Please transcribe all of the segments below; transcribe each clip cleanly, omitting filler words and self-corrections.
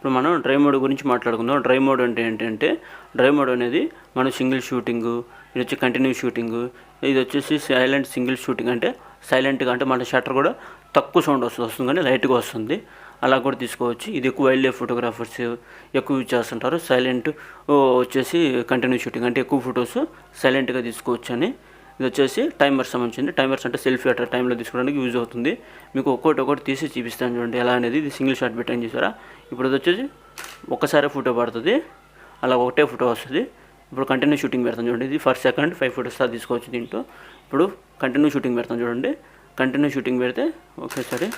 ఇప్పుడు మనం dry mode గురించి మాట్లాడుకుందాం. డ్రై మోడ్ అంటే ఏంటంటే, డ్రై మోడ్ అనేది మనం సింగిల్ షూటింగు, ఇది వచ్చి కంటిన్యూ షూటింగు, ఇది వచ్చేసి సైలెంట్ సింగిల్ షూటింగ్ అంటే సైలెంట్గా, అంటే మన షట్టర్ కూడా తక్కువ సౌండ్ వస్తుంది కానీ లైట్గా వస్తుంది, అలా కూడా తీసుకోవచ్చు. ఇది ఎక్కువ వైల్డ్ లైఫ్ ఫోటోగ్రాఫర్స్ ఎక్కువ యూజ్ చేస్తుంటారు. సైలెంట్ వచ్చేసి కంటిన్యూ షూటింగ్ అంటే ఎక్కువ ఫొటోస్ సైలెంట్గా తీసుకోవచ్చు అని. ఇది వచ్చేసి టైమర్స్ సంబంధించింది. టైమర్స్ అంటే సెల్ఫీ అట్ టైంలో తీసుకోవడానికి యూజ్ అవుతుంది. మీకు ఒక్కొక్కటి తీసి చూపిస్తాను చూడండి ఎలా అనేది. ఇది సింగిల్ షాట్ పెట్టని చూసారా. ఇప్పుడు ఇది వచ్చేసి ఒక్కసారి ఫోటో పడుతుంది, అలా ఒకటే ఫోటో వస్తుంది. ఇప్పుడు కంటిన్యూ షూటింగ్ పెడతాను చూడండి. ఇది ఫర్ సెకండ్ 5 ఫొటోస్ తీసుకోవచ్చు దీంట్లో. ఇప్పుడు కంటిన్యూ షూటింగ్ పెడతాను చూడండి. కంటిన్యూ షూటింగ్ పెడితే ఒకేసారి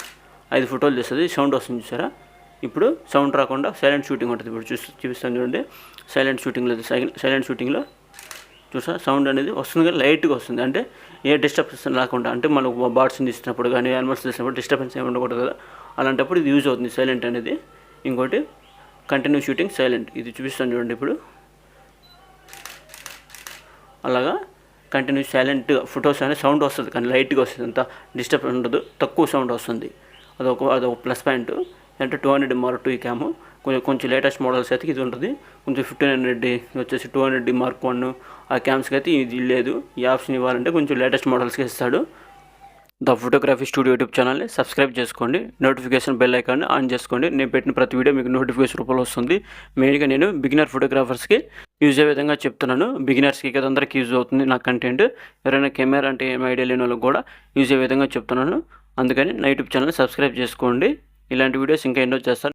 5 ఫోటోలు తీస్తుంది. సౌండ్ వస్తుంది చూసారా. ఇప్పుడు సౌండ్ రాకుండా సైలెంట్ షూటింగ్ ఉంటుంది. ఇప్పుడు చూపిస్తాను చూడండి. సైలెంట్ షూటింగ్లో చూసా సౌండ్ అనేది వస్తుంది కానీ లైట్గా వస్తుంది, అంటే ఏ డిస్టర్బెన్స్ రాకుండా. అంటే మనం బర్డ్స్ని తీసినప్పుడు కానీ యానిమల్స్ తీసినప్పుడు డిస్టర్బెన్స్ ఏమి ఉండకూడదు కదా, అలాంటప్పుడు ఇది యూజ్ అవుతుంది సైలెంట్ అనేది. ఇంకోటి కంటిన్యూ షూటింగ్ సైలెంట్, ఇది చూపిస్తాను చూడండి. ఇప్పుడు అలాగా కంటిన్యూ సైలెంట్ ఫొటోస్ అనేది సౌండ్ వస్తుంది కానీ లైట్గా వస్తుంది, అంత డిస్టర్బెన్స్ ఉండదు, తక్కువ సౌండ్ వస్తుంది. అదొక ప్లస్ పాయింట్. అంటే 200D Mark II క్యాము. కొంచెం లేటెస్ట్ మోడల్స్ అయితే ఇది ఉంటుంది. కొంచెం 1500D వచ్చేసి 200D Mark I ఆ క్యామ్స్కి అయితే ఇది లేదు. ఈ ఆప్షన్ ఇవ్వాలంటే కొంచెం లేటెస్ట్ మోడల్స్కి ఇస్తాడు. ద ఫోటోగ్రఫీ స్టూడియో యూట్యూబ్ ఛానల్ని సబ్స్క్రైబ్ చేసుకోండి. నోటిఫికేషన్ బెల్ ఐకాన్ని ఆన్ చేసుకోండి. నేను పెట్టిన ప్రతి వీడియో మీకు నోటిఫికేషన్ రూపంలో వస్తుంది. మెయిన్గా నేను బిగినర్ ఫోటోగ్రాఫర్స్కి యూజ్ అయ్యే విధంగా చెప్తున్నాను. బిగినర్స్కి కదా అందరికీ యూజ్ అవుతుంది నా కంటెంట్. ఎవరైనా కెమెరా అంటే ఏం ఐడియా లేని వాళ్ళకి కూడా యూజ్ అయ్యే విధంగా చెప్తున్నాను. అందుకని నా యూట్యూబ్ ఛానల్ని సబ్స్క్రైబ్ చేసుకోండి. ఇలాంటి వీడియోస్ ఇంకా ఎన్నో చేస్తాను.